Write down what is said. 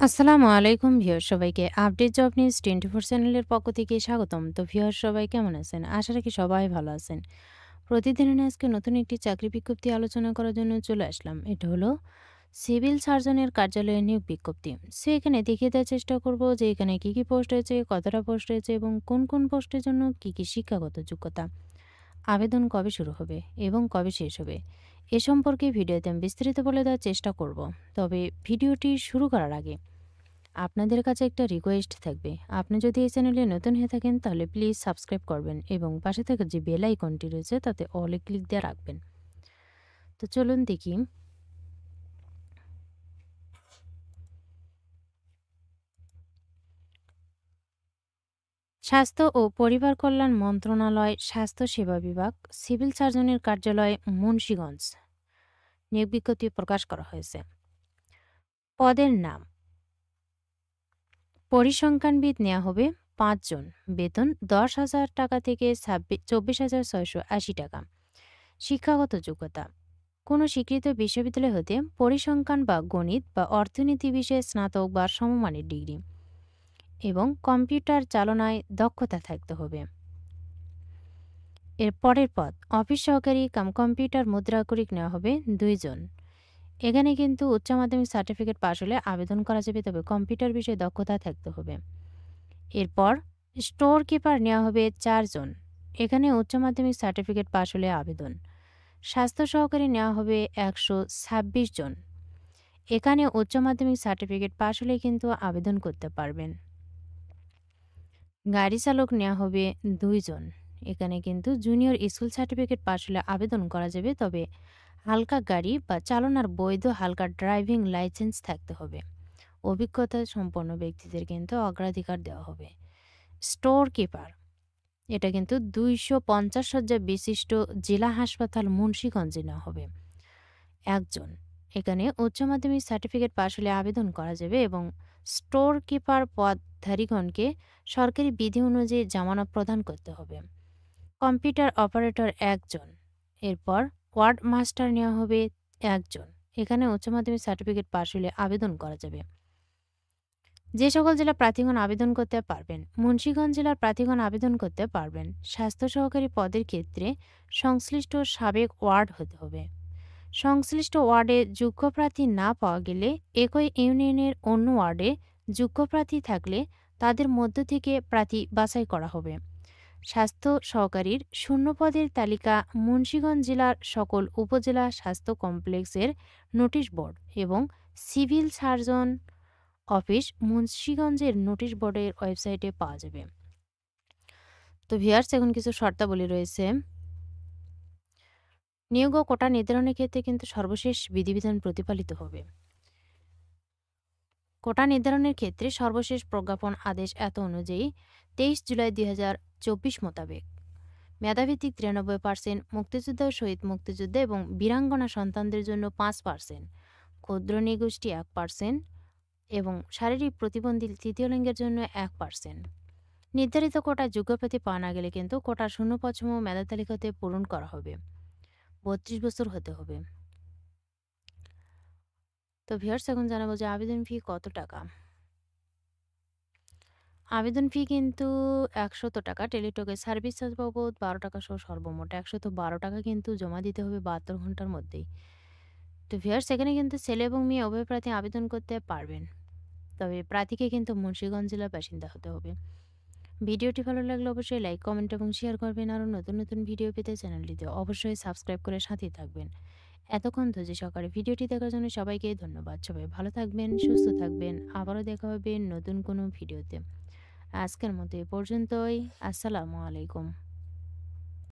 আসসালামু আলাইকুম ভিউয়ার সবাইকে আপডেট জব নিউজ 24 চ্যানেলের পক্ষ থেকে স্বাগতম। তো ভিউয়ার সবাই কেমন আছেন? আশা রাখি সবাই ভালো আছেন। প্রতিদিনের ন্যায় আজকে নতুন একটি চাকরি বিজ্ঞপ্তি আলোচনা করার জন্য চলে আসলাম। এটা হলো সিভিল সার্জনের কার্যালয়ে নিয়োগ বিজ্ঞপ্তি। সো এখানে দেখিয়ে দেওয়ার চেষ্টা করব যে এখানে কি কি পোস্ট হয়েছে, কতটা পোস্ট হয়েছে এবং কোন কোন পোস্টের জন্য কি কি শিক্ষাগত যোগ্যতা, আবেদন কবে শুরু হবে এবং কবে শেষ হবে এ সম্পর্কে ভিডিওতে আমি বিস্তারিত বলে দেওয়ার চেষ্টা করব। তবে ভিডিওটি শুরু করার আগে আপনাদের কাছে একটা রিকোয়েস্ট থাকবে। আপনি যদি এই চ্যানেলে নতুন হয়ে থাকেন তাহলে প্লিজ সাবস্ক্রাইব করবেন এবং পাশে থাকা যে বেল আইকনটি রয়েছে তাতে অলে ক্লিক দিয়ে রাখবেন। তো চলুন দেখি। স্বাস্থ্য ও পরিবার কল্যাণ মন্ত্রণালয়, স্বাস্থ্য সেবা বিভাগ, সিভিল সার্জনের কার্যালয়, মুন্সিগঞ্জ নিয়োগ বিজ্ঞপ্তি প্রকাশ করা হয়েছে। পদের নাম: পরিসংখ্যানবিদ নেওয়া হবে ৫ জন। বেতন ১০,০০০ টাকা থেকে ২৪,৬৮০ টাকা। শিক্ষাগত যোগ্যতা: কোনো স্বীকৃত বিশ্ববিদ্যালয় হতে পরিসংখ্যান বা গণিত বা অর্থনীতি বিষয়ে স্নাতক বা সমমানের ডিগ্রি এবং কম্পিউটার চালনায় দক্ষতা থাকতে হবে। এর পরের পদ: অফিস সহকারী কাম কম্পিউটার মুদ্রাক্ষরিক নেওয়া হবে ২ জন। এখানে কিন্তু উচ্চ মাধ্যমিক সার্টিফিকেট পাশ হলে আবেদন করা যাবে, তবে কম্পিউটার বিষয়ে দক্ষতা থাকতে হবে। এরপর স্টোর কিপার নেওয়া হবে ৪ জন। এখানে উচ্চ মাধ্যমিক সার্টিফিকেট পাশ হলে আবেদন। স্বাস্থ্য সহকারী নেওয়া হবে ১২৬ জন। এখানে উচ্চ মাধ্যমিক সার্টিফিকেট পাশ হলে কিন্তু আবেদন করতে পারবেন। গাড়ি চালক নেওয়া হবে ২ জন। এখানে কিন্তু জুনিয়র স্কুল সার্টিফিকেট পাশ হলে আবেদন করা যাবে, তবে হালকা গাড়ি বা চালনার বৈধ হালকা ড্রাইভিং লাইসেন্স থাকতে হবে। অভিজ্ঞতা সম্পন্ন ব্যক্তিদের কিন্তু অগ্রাধিকার দেওয়া হবে। স্টোর কিপার, এটা কিন্তু ২৫০ শয্যা বিশিষ্ট জেলা হাসপাতাল মুন্সিগঞ্জে নেওয়া হবে ১ জন। এখানে উচ্চ মাধ্যমিক সার্টিফিকেট পাশ হলে আবেদন করা যাবে এবং স্টোর কিপার পদধারীগণকে সরকারি বিধি অনুযায়ী জামানত প্রদান করতে হবে। কম্পিউটার অপারেটর ১ জন। এরপর ওয়ার্ড মাস্টার নেওয়া হবে ১ জন। এখানে উচ্চ মাধ্যমিক সার্টিফিকেট পাশ হলে আবেদন করা যাবে। যে সকল জেলা প্রার্থীগণ আবেদন করতে পারবেন: মুন্সিগঞ্জ জেলার প্রার্থীগণ আবেদন করতে পারবেন। স্বাস্থ্য সহকারী পদের ক্ষেত্রে সংশ্লিষ্ট সাবেক ওয়ার্ড হতে হবে। সংশ্লিষ্ট ওয়ার্ডে যোগ্য প্রার্থী না পাওয়া গেলে একই ইউনিয়নের অন্য ওয়ার্ডে যোগ্য প্রার্থী থাকলে তাদের মধ্য থেকে প্রার্থী বাছাই করা হবে। স্বাস্থ্য সহকারীর শূন্য পদের তালিকা মুন্সিগঞ্জ জেলার সকল উপজেলা স্বাস্থ্য কমপ্লেক্সের নোটিশ বোর্ড এবং সিভিল সার্জন অফিস মুন্সিগঞ্জের নোটিশ বোর্ডের ওয়েবসাইটে পাওয়া যাবে। তো ভিউয়ার্স, এখন কিছু শর্তাবলী রয়েছে। নিয়োগ ও কোটা নির্ধারণের ক্ষেত্রে কিন্তু সর্বশেষ বিধিবিধান প্রতিপালিত হবে। কোটা নির্ধারণের ক্ষেত্রে সর্বশেষ প্রজ্ঞাপন আদেশ এত অনুযায়ী ২৩ জুলাই ২০২৪ মোতাবেক মেধাভিত্তিক ৯৩%, মুক্তিযোদ্ধা ও শহীদ মুক্তিযোদ্ধা এবং বীরাঙ্গনা সন্তানদের জন্য ৫%, ক্ষুদ্র নৃগোষ্ঠী ১% এবং শারীরিক প্রতিবন্ধী তৃতীয় লিঙ্গের জন্য 1%। নির্ধারিত কোটায় যোগ্য প্রার্থী পাওয়া না গেলে কিন্তু কোটার শূন্যপদসমূহ মেধা তালিকাতে পূরণ করা হবে। ৩২ বছর হতে হবে। তো ভিউয়ার্স, এখন জানাবো যে আবেদন ফি কত টাকা। আবেদন ফি কিন্তু ১০০ টাকা। টেলিটকের সার্ভিস চার্জ বাবদ ১২ টাকা সহ সর্বমোট ১১২ টাকা কিন্তু জমা দিতে হবে ৭২ ঘন্টার মধ্যেই। তো ভিউয়ার্স, এখানে কিন্তু ছেলে এবং মেয়ে উভয় প্রার্থী আবেদন করতে পারবেন, তবে প্রার্থীকে কিন্তু মুন্সিগঞ্জ জেলার বাসিন্দা হতে হবে। ভিডিওটি ভালো লাগলে অবশ্যই লাইক, কমেন্ট এবং শেয়ার করবেন। আরও নতুন নতুন ভিডিও পেতে চ্যানেলটিতে অবশ্যই সাবস্ক্রাইব করে সাথেই থাকবেন। এতক্ষণ ধৈর্য সহকারে ভিডিওটি দেখার জন্য সবাইকে ধন্যবাদ। সবাই ভালো থাকবেন, সুস্থ থাকবেন। আবারও দেখা হবে নতুন কোনো ভিডিওতে। আজকের মতো এ পর্যন্তই। আসসালামু আলাইকুম।